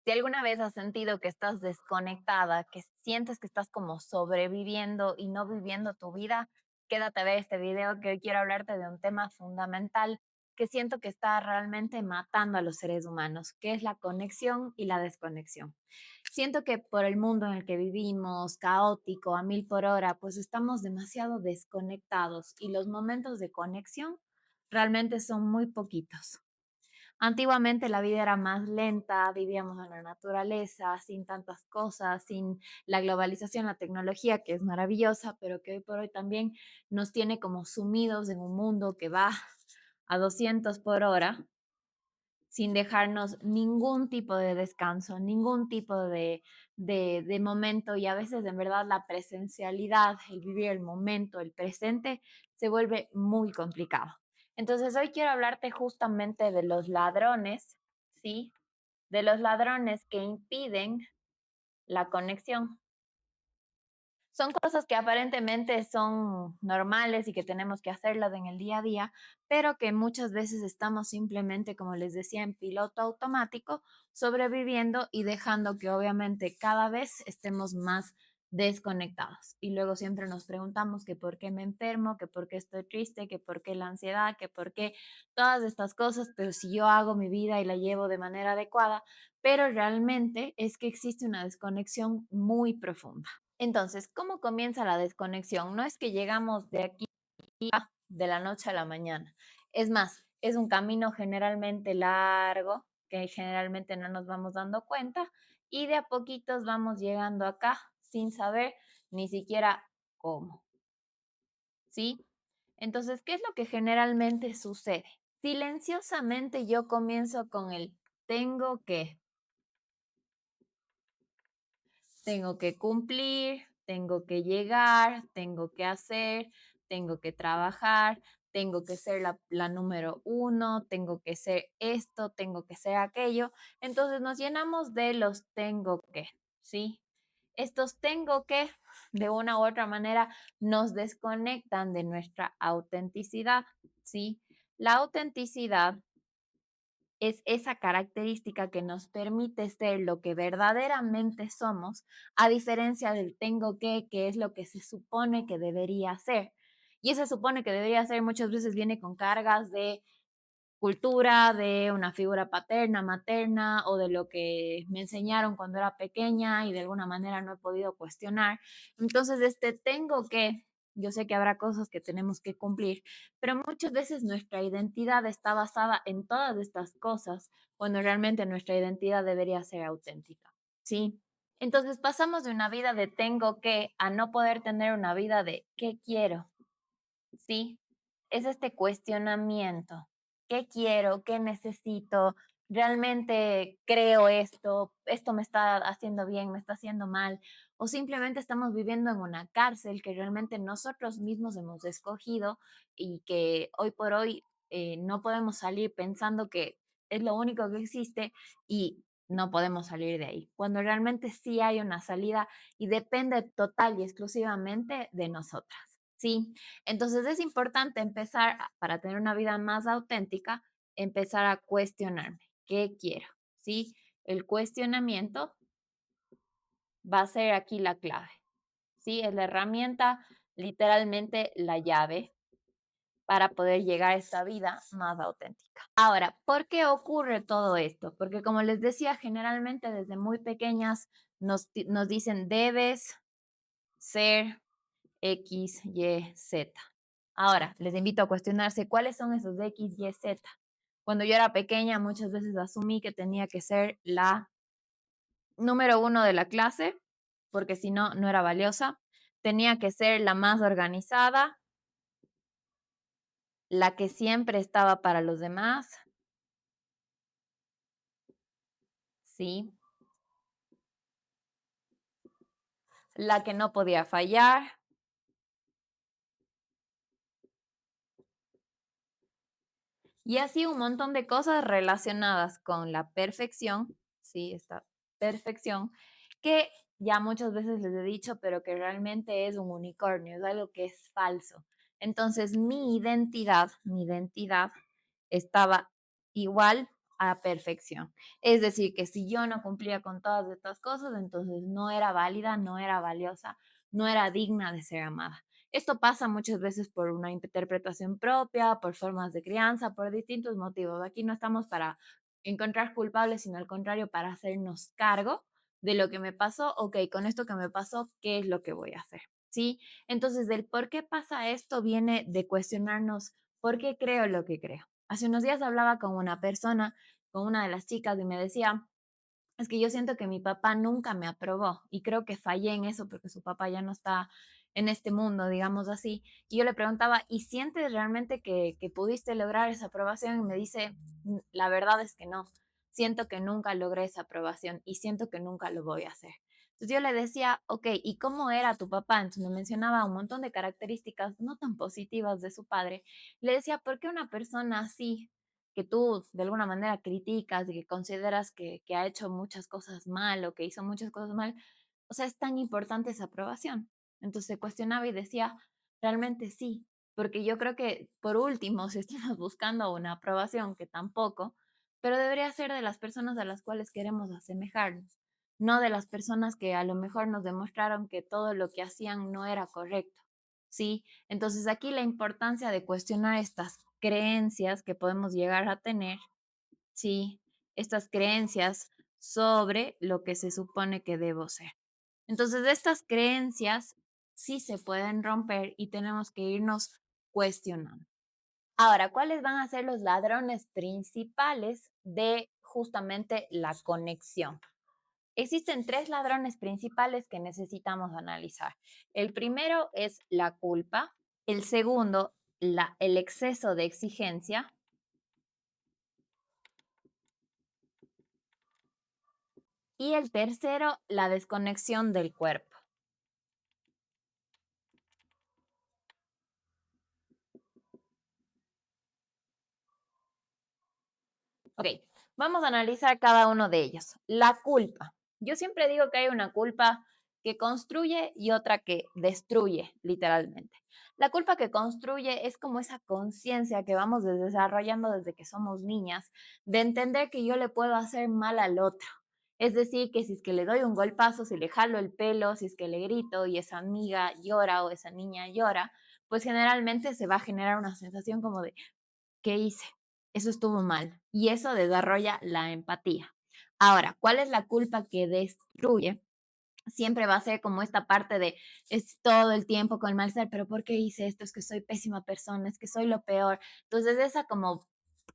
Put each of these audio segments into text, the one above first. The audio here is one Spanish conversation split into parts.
Si alguna vez has sentido que estás desconectada, que sientes que estás como sobreviviendo y no viviendo tu vida, quédate a ver este video que hoy quiero hablarte de un tema fundamental que siento que está realmente matando a los seres humanos, que es la conexión y la desconexión. Siento que por el mundo en el que vivimos, caótico, a mil por hora, pues estamos demasiado desconectados y los momentos de conexión realmente son muy poquitos. Antiguamente la vida era más lenta, vivíamos en la naturaleza, sin tantas cosas, sin la globalización, la tecnología, que es maravillosa, pero que hoy por hoy también nos tiene como sumidos en un mundo que va a 200 por hora, sin dejarnos ningún tipo de descanso, ningún tipo de momento y a veces en verdad la presencialidad, el vivir el momento, el presente, se vuelve muy complicado. Entonces hoy quiero hablarte justamente de los ladrones, ¿sí? De los ladrones que impiden la conexión. Son cosas que aparentemente son normales y que tenemos que hacerlas en el día a día, pero que muchas veces estamos simplemente, como les decía, en piloto automático, sobreviviendo y dejando que obviamente cada vez estemos más desconectados. Y luego siempre nos preguntamos que por qué me enfermo, que por qué estoy triste, que por qué la ansiedad, que por qué todas estas cosas, pero si yo hago mi vida y la llevo de manera adecuada, pero realmente es que existe una desconexión muy profunda. Entonces, ¿cómo comienza la desconexión? No es que llegamos de aquí de la noche a la mañana. Es más, es un camino generalmente largo, que generalmente no nos vamos dando cuenta, y de a poquitos vamos llegando acá sin saber ni siquiera cómo, ¿sí? Entonces, ¿qué es lo que generalmente sucede? Silenciosamente yo comienzo con el tengo que. Tengo que cumplir, tengo que llegar, tengo que hacer, tengo que trabajar, tengo que ser la número uno, tengo que ser esto, tengo que ser aquello. Entonces nos llenamos de los tengo que, ¿sí? Estos tengo que, de una u otra manera, nos desconectan de nuestra autenticidad, ¿sí? La autenticidad es esa característica que nos permite ser lo que verdaderamente somos, a diferencia del tengo que es lo que se supone que debería ser. Y ese supone que debería ser muchas veces viene con cargas de cultura, de una figura paterna, materna o de lo que me enseñaron cuando era pequeña y de alguna manera no he podido cuestionar. Entonces, tengo que, yo sé que habrá cosas que tenemos que cumplir, pero muchas veces nuestra identidad está basada en todas estas cosas, cuando realmente nuestra identidad debería ser auténtica, ¿sí? Entonces pasamos de una vida de tengo que a no poder tener una vida de qué quiero, ¿sí? Es este cuestionamiento. ¿Qué quiero? ¿Qué necesito? ¿Realmente creo esto? ¿Esto me está haciendo bien? ¿Me está haciendo mal? ¿O simplemente estamos viviendo en una cárcel que realmente nosotros mismos hemos escogido y que hoy por hoy no podemos salir pensando que es lo único que existe y no podemos salir de ahí? Cuando realmente sí hay una salida y depende total y exclusivamente de nosotras. Sí, entonces es importante empezar, para tener una vida más auténtica, empezar a cuestionarme, ¿qué quiero? ¿Sí? El cuestionamiento va a ser aquí la clave, ¿sí? Es la herramienta, literalmente la llave para poder llegar a esta vida más auténtica. Ahora, ¿por qué ocurre todo esto? Porque como les decía, generalmente desde muy pequeñas nos dicen debes ser X, Y, Z. Ahora, les invito a cuestionarse cuáles son esos X, Y, Z. Cuando yo era pequeña, muchas veces asumí que tenía que ser la número uno de la clase, porque si no, no era valiosa. Tenía que ser la más organizada, la que siempre estaba para los demás, sí, la que no podía fallar. Y así un montón de cosas relacionadas con la perfección, sí, esta perfección, que ya muchas veces les he dicho, pero que realmente es un unicornio, es algo que es falso. Entonces mi identidad estaba igual a perfección. Es decir, que si yo no cumplía con todas estas cosas, entonces no era válida, no era valiosa, no era digna de ser amada. Esto pasa muchas veces por una interpretación propia, por formas de crianza, por distintos motivos. Aquí no estamos para encontrar culpables, sino al contrario, para hacernos cargo de lo que me pasó. Ok, con esto que me pasó, ¿qué es lo que voy a hacer? ¿Sí? Entonces, del por qué pasa esto viene de cuestionarnos por qué creo lo que creo. Hace unos días hablaba con una persona, con una de las chicas, y me decía, es que yo siento que mi papá nunca me aprobó y creo que fallé en eso porque su papá ya no está en este mundo, digamos así. Y yo le preguntaba, ¿y sientes realmente que pudiste lograr esa aprobación? Y me dice, La verdad es que no. Siento que nunca logré esa aprobación y siento que nunca lo voy a hacer". Entonces yo le decía, ok, ¿y cómo era tu papá? Entonces me mencionaba un montón de características no tan positivas de su padre. Le decía, ¿por qué una persona así que tú de alguna manera criticas y que consideras que ha hecho muchas cosas mal o que hizo muchas cosas mal, o sea, es tan importante esa aprobación? Entonces se cuestionaba y decía, realmente sí, porque yo creo que por último, si estamos buscando una aprobación, que tampoco, pero debería ser de las personas a las cuales queremos asemejarnos, no de las personas que a lo mejor nos demostraron que todo lo que hacían no era correcto. ¿Sí? Entonces aquí la importancia de cuestionar estas creencias que podemos llegar a tener, ¿sí? Estas creencias sobre lo que se supone que debo ser. Entonces, estas creencias sí se pueden romper y tenemos que irnos cuestionando. Ahora, ¿cuáles van a ser los ladrones principales de justamente la conexión? Existen tres ladrones principales que necesitamos analizar. El primero es la culpa, el segundo, el exceso de exigencia y el tercero, la desconexión del cuerpo. Ok, vamos a analizar cada uno de ellos. La culpa. Yo siempre digo que hay una culpa que construye y otra que destruye, literalmente. La culpa que construye es como esa conciencia que vamos desarrollando desde que somos niñas, de entender que yo le puedo hacer mal al otro. Es decir, que si es que le doy un golpazo, si le jalo el pelo, si es que le grito y esa amiga llora o esa niña llora, pues generalmente se va a generar una sensación como de, ¿qué hice? Eso estuvo mal. Y eso desarrolla la empatía. Ahora, ¿cuál es la culpa que destruye? Siempre va a ser como esta parte de es todo el tiempo con el malestar, pero ¿por qué hice esto? Es que soy pésima persona, es que soy lo peor. Entonces, esa como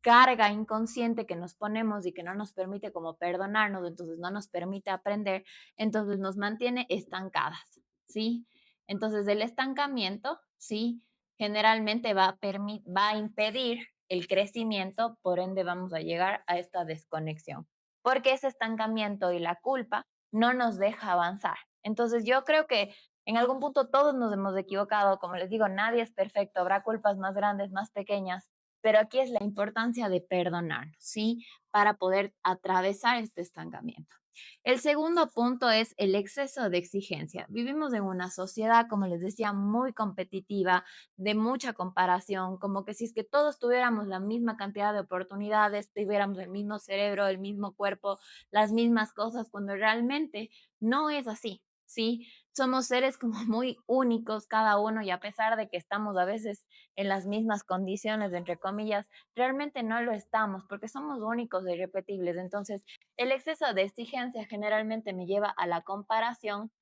carga inconsciente que nos ponemos y que no nos permite como perdonarnos, entonces no nos permite aprender, entonces nos mantiene estancadas, ¿sí? Entonces, el estancamiento, ¿sí? Generalmente va a impedir el crecimiento, por ende vamos a llegar a esta desconexión, porque ese estancamiento y la culpa no nos deja avanzar. Entonces yo creo que en algún punto todos nos hemos equivocado, como les digo, nadie es perfecto, habrá culpas más grandes, más pequeñas, pero aquí es la importancia de perdonar, ¿sí? Para poder atravesar este estancamiento. El segundo punto es el exceso de exigencia. Vivimos en una sociedad, como les decía, muy competitiva, de mucha comparación, como que si es que todos tuviéramos la misma cantidad de oportunidades, tuviéramos el mismo cerebro, el mismo cuerpo, las mismas cosas, cuando realmente no es así, ¿sí? Somos seres como muy únicos cada uno y a pesar de que estamos a veces en las mismas condiciones, entre comillas, realmente no lo estamos porque somos únicos e irrepetibles. Entonces, el exceso de exigencia generalmente me lleva a la comparación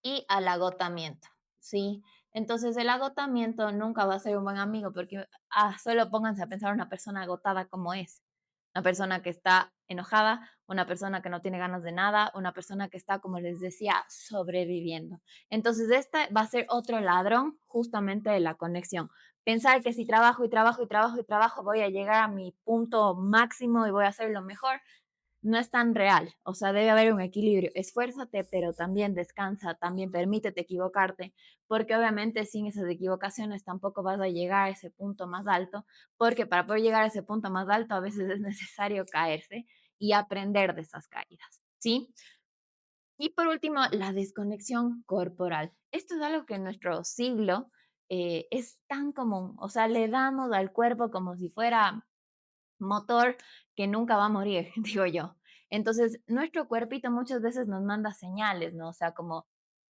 y al agotamiento, ¿sí? Entonces el agotamiento nunca va a ser un buen amigo porque solo pónganse a pensar una persona agotada como es. Una persona que está enojada, una persona que no tiene ganas de nada, una persona que está, como les decía, sobreviviendo. Entonces, esta va a ser otro ladrón justamente de la conexión. Pensar que si trabajo y trabajo y trabajo y trabajo voy a llegar a mi punto máximo y voy a hacer lo mejor, no es tan real, o sea, debe haber un equilibrio. Esfuérzate, pero también descansa, también permítete equivocarte, porque obviamente sin esas equivocaciones tampoco vas a llegar a ese punto más alto, porque para poder llegar a ese punto más alto a veces es necesario caerse y aprender de esas caídas, ¿sí? Y por último, la desconexión corporal. Esto es algo que en nuestro siglo es tan común, o sea, le damos al cuerpo como si fuera motor que nunca va a morir, digo yo. Entonces, nuestro cuerpito muchas veces nos manda señales, ¿no? O sea, como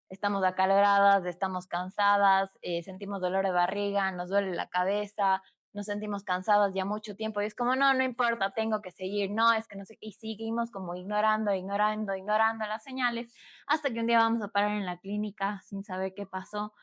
estamos acaloradas, estamos cansadas, sentimos dolor de barriga, nos duele la cabeza, nos sentimos cansadas ya mucho tiempo y es como, no, no importa, tengo que seguir, no, es que no sé, y seguimos como ignorando las señales hasta que un día vamos a parar en la clínica sin saber qué pasó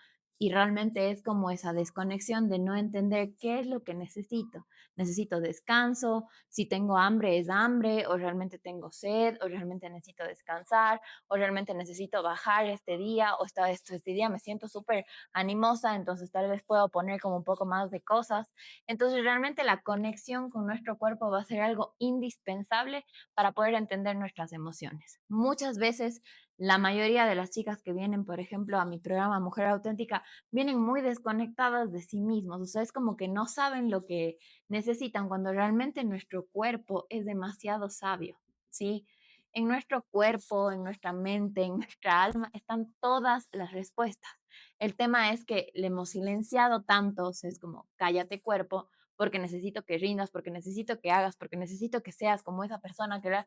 y realmente es como esa desconexión de no entender qué es lo que necesito. Necesito descanso, si tengo hambre es hambre, o realmente tengo sed, o realmente necesito descansar, o realmente necesito bajar este día, o este día me siento súper animosa, entonces tal vez puedo poner como un poco más de cosas. Entonces realmente la conexión con nuestro cuerpo va a ser algo indispensable para poder entender nuestras emociones. Muchas veces la mayoría de las chicas que vienen, por ejemplo, a mi programa Mujer Auténtica, vienen muy desconectadas de sí mismos, o sea, es como que no saben lo que necesitan cuando realmente nuestro cuerpo es demasiado sabio, ¿sí? En nuestro cuerpo, en nuestra mente, en nuestra alma están todas las respuestas. El tema es que le hemos silenciado tanto, o sea, es como, cállate cuerpo, porque necesito que rindas, porque necesito que hagas, porque necesito que seas como esa persona que...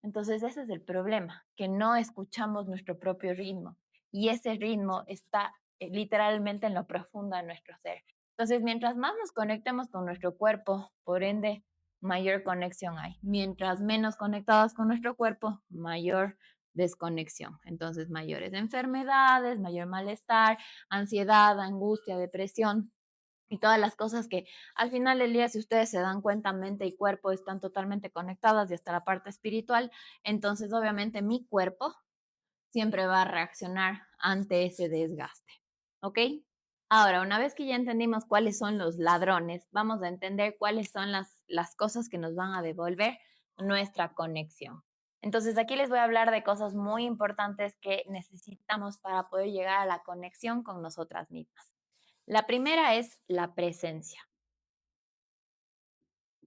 Entonces ese es el problema, que no escuchamos nuestro propio ritmo y ese ritmo está literalmente en lo profundo de nuestro ser. Entonces, mientras más nos conectemos con nuestro cuerpo, por ende, mayor conexión hay. Mientras menos conectados con nuestro cuerpo, mayor desconexión. Entonces, mayores enfermedades, mayor malestar, ansiedad, angustia, depresión y todas las cosas que al final del día, si ustedes se dan cuenta, mente y cuerpo están totalmente conectadas y hasta la parte espiritual, entonces obviamente mi cuerpo siempre va a reaccionar ante ese desgaste. ¿Ok? Ahora, una vez que ya entendimos cuáles son los ladrones, vamos a entender cuáles son las cosas que nos van a devolver nuestra conexión. Entonces, aquí les voy a hablar de cosas muy importantes que necesitamos para poder llegar a la conexión con nosotras mismas. La primera es la presencia.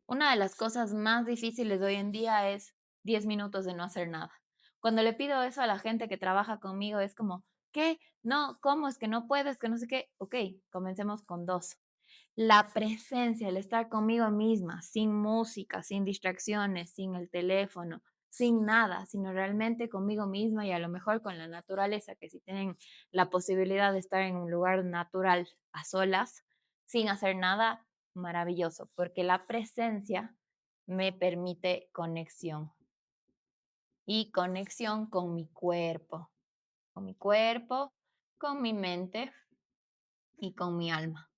Una de las cosas más difíciles de hoy en día es 10 minutos de no hacer nada. Cuando le pido eso a la gente que trabaja conmigo, es como, ¿qué? No, ¿cómo? Es que no puedes, que no sé qué. Ok, comencemos con dos. La presencia, el estar conmigo misma, sin música, sin distracciones, sin el teléfono, sin nada, sino realmente conmigo misma y a lo mejor con la naturaleza, que si tienen la posibilidad de estar en un lugar natural a solas, sin hacer nada, maravilloso, porque la presencia me permite conexión y conexión con mi cuerpo, con mi mente y con mi alma.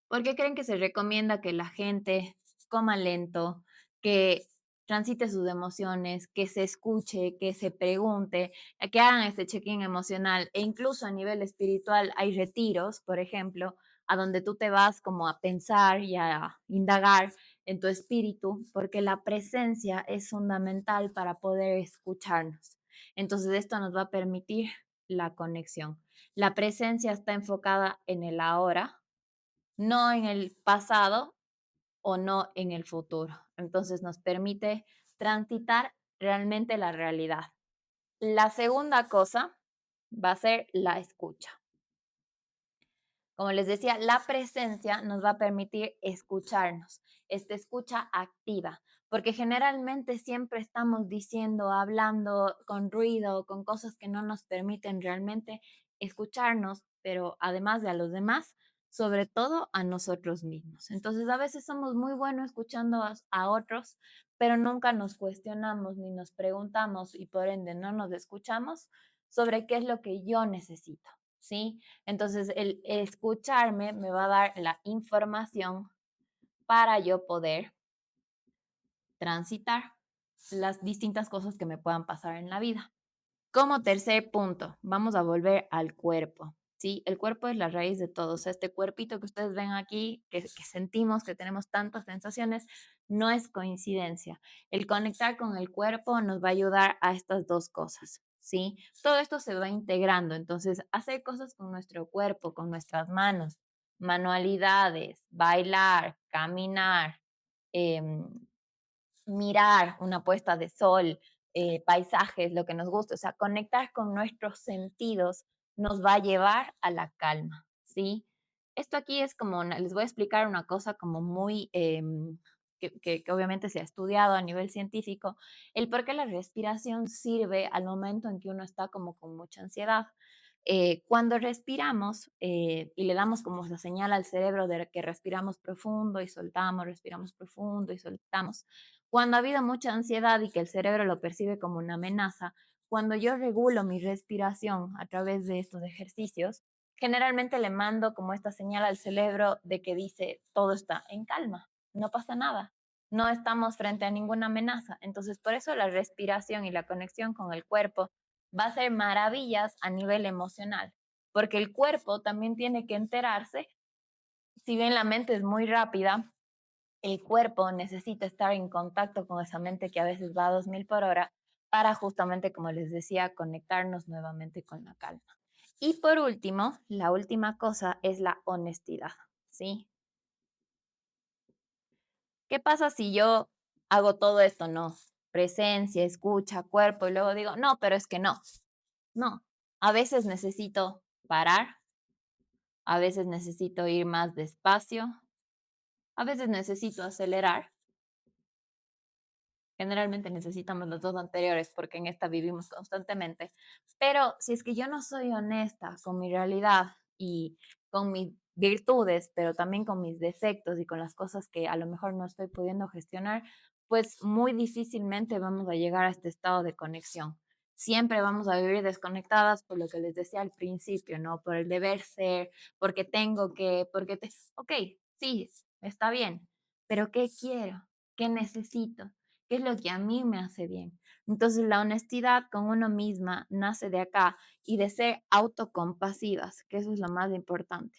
¿Por qué creen que se recomienda que la gente coma lento, que transite sus emociones, que se escuche, que se pregunte, que hagan este check-in emocional e incluso a nivel espiritual hay retiros, por ejemplo, a donde tú te vas como a pensar y a indagar en tu espíritu, porque la presencia es fundamental para poder escucharnos. Entonces esto nos va a permitir la conexión. La presencia está enfocada en el ahora, no en el pasado o no en el futuro. Entonces nos permite transitar realmente la realidad. La segunda cosa va a ser la escucha. Como les decía, la presencia nos va a permitir escucharnos, esta escucha activa, porque generalmente siempre estamos diciendo, hablando con ruido, con cosas que no nos permiten realmente escucharnos, pero además de a los demás, sobre todo a nosotros mismos. Entonces, a veces somos muy buenos escuchando a otros, pero nunca nos cuestionamos ni nos preguntamos y por ende no nos escuchamos sobre qué es lo que yo necesito, ¿sí? Entonces, el escucharme me va a dar la información para yo poder transitar las distintas cosas que me puedan pasar en la vida. Como tercer punto, vamos a volver al cuerpo. Sí, el cuerpo es la raíz de todo. O sea, este cuerpito que ustedes ven aquí, que sentimos, que tenemos tantas sensaciones, no es coincidencia. El conectar con el cuerpo nos va a ayudar a estas dos cosas. ¿Sí? Todo esto se va integrando. Entonces, hacer cosas con nuestro cuerpo, con nuestras manos, manualidades, bailar, caminar, em, mirar una puesta de sol, paisajes, lo que nos gusta, o sea, conectar con nuestros sentidos nos va a llevar a la calma, ¿sí? Esto aquí es como, les voy a explicar una cosa como muy que obviamente se ha estudiado a nivel científico, el por qué la respiración sirve al momento en que uno está como con mucha ansiedad. Cuando respiramos y le damos como la señal al cerebro de que respiramos profundo y soltamos, cuando ha habido mucha ansiedad y que el cerebro lo percibe como una amenaza, cuando yo regulo mi respiración a través de estos ejercicios, generalmente le mando como esta señal al cerebro de que dice, todo está en calma, no pasa nada, no estamos frente a ninguna amenaza. Entonces, por eso la respiración y la conexión con el cuerpo va a ser maravillas a nivel emocional, porque el cuerpo también tiene que enterarse, si bien la mente es muy rápida, el cuerpo necesita estar en contacto con esa mente que a veces va a 2000 por hora para justamente, como les decía, conectarnos nuevamente con la calma. Y por último, la última cosa es la honestidad, ¿sí? ¿Qué pasa si yo hago todo esto? No, presencia, escucha, cuerpo, y luego digo, no, pero es que no, no. A veces necesito parar, a veces necesito ir más despacio, a veces necesito acelerar. Generalmente necesitamos los dos anteriores porque en esta vivimos constantemente. Pero si es que yo no soy honesta con mi realidad y con mis virtudes, pero también con mis defectos y con las cosas que a lo mejor no estoy pudiendo gestionar, pues muy difícilmente vamos a llegar a este estado de conexión. Siempre vamos a vivir desconectadas por lo que les decía al principio, ¿no? Por el deber ser, porque tengo que, Ok, sí, está bien, pero ¿qué quiero? ¿Qué necesito? ¿Qué es lo que a mí me hace bien? Entonces, la honestidad con uno misma nace de acá y de ser autocompasivas, que eso es lo más importante.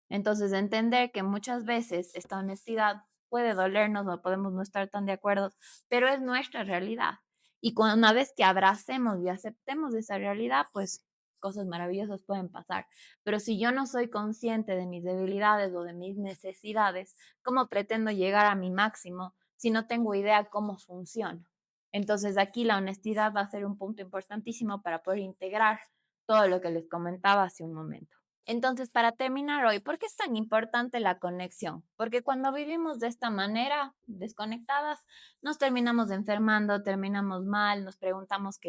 Entonces, entender que muchas veces esta honestidad puede dolernos o podemos no estar tan de acuerdo, pero es nuestra realidad. Y una vez que abracemos y aceptemos esa realidad, pues cosas maravillosas pueden pasar. Pero si yo no soy consciente de mis debilidades o de mis necesidades, ¿cómo pretendo llegar a mi máximo si no tengo idea cómo funciona? Entonces, aquí la honestidad va a ser un punto importantísimo para poder integrar todo lo que les comentaba hace un momento. Entonces, para terminar hoy, ¿por qué es tan importante la conexión? Porque cuando vivimos de esta manera, desconectadas, nos terminamos enfermando, terminamos mal, nos preguntamos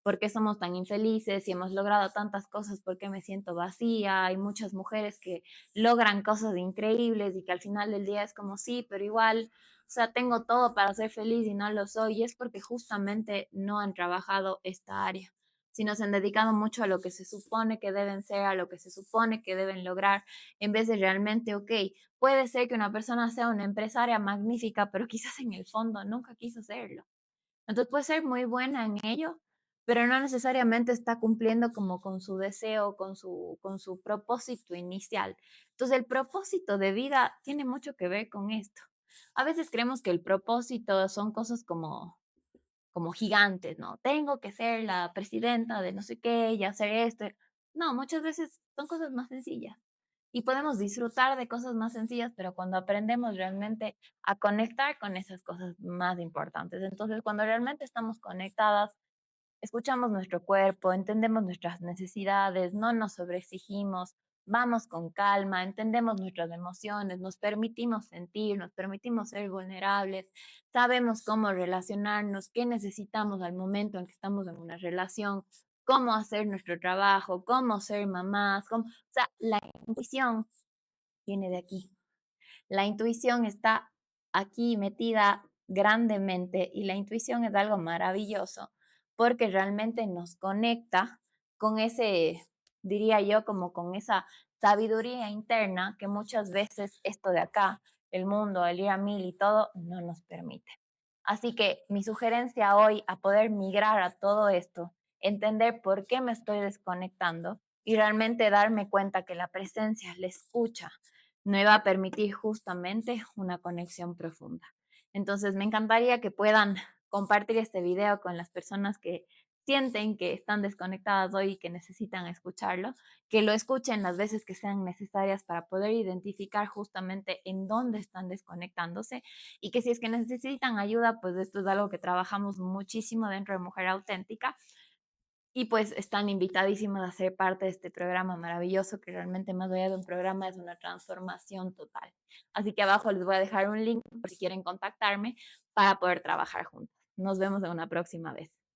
por qué somos tan infelices, si hemos logrado tantas cosas, por qué me siento vacía. Hay muchas mujeres que logran cosas increíbles y que al final del día es como sí, pero igual, o sea, tengo todo para ser feliz y no lo soy. Y es porque justamente no han trabajado esta área, sino se han dedicado mucho a lo que se supone que deben ser, a lo que se supone que deben lograr, en vez de realmente, ok, puede ser que una persona sea una empresaria magnífica, pero quizás en el fondo nunca quiso serlo. Entonces puede ser muy buena en ello, pero no necesariamente está cumpliendo como con su deseo, con su propósito inicial. Entonces el propósito de vida tiene mucho que ver con esto. A veces creemos que el propósito son cosas como gigantes, ¿no? Tengo que ser la presidenta de no sé qué y hacer esto. No, muchas veces son cosas más sencillas y podemos disfrutar de cosas más sencillas, pero cuando aprendemos realmente a conectar con esas cosas más importantes. Entonces, cuando realmente estamos conectadas, escuchamos nuestro cuerpo, entendemos nuestras necesidades, no nos sobreexigimos, vamos con calma, entendemos nuestras emociones, nos permitimos sentir, nos permitimos ser vulnerables, sabemos cómo relacionarnos, qué necesitamos al momento en que estamos en una relación, cómo hacer nuestro trabajo, cómo ser mamás, o sea, la intuición viene de aquí. La intuición está aquí metida grandemente y la intuición es algo maravilloso porque realmente nos conecta con ese, diría yo, como con esa sabiduría interna que muchas veces esto de acá, el mundo, el ir a mil y todo, no nos permite. Así que mi sugerencia hoy a poder migrar a todo esto, entender por qué me estoy desconectando y realmente darme cuenta que la presencia, la escucha, me va a permitir justamente una conexión profunda. Entonces, me encantaría que puedan compartir este video con las personas que sienten que están desconectadas hoy y que necesitan escucharlo, que lo escuchen las veces que sean necesarias para poder identificar justamente en dónde están desconectándose y que si es que necesitan ayuda, pues esto es algo que trabajamos muchísimo dentro de Mujer Auténtica Y pues están invitadísimos a ser parte de este programa maravilloso que realmente más allá de un programa es una transformación total. Así que abajo les voy a dejar un link por si quieren contactarme para poder trabajar juntos. Nos vemos en una próxima vez.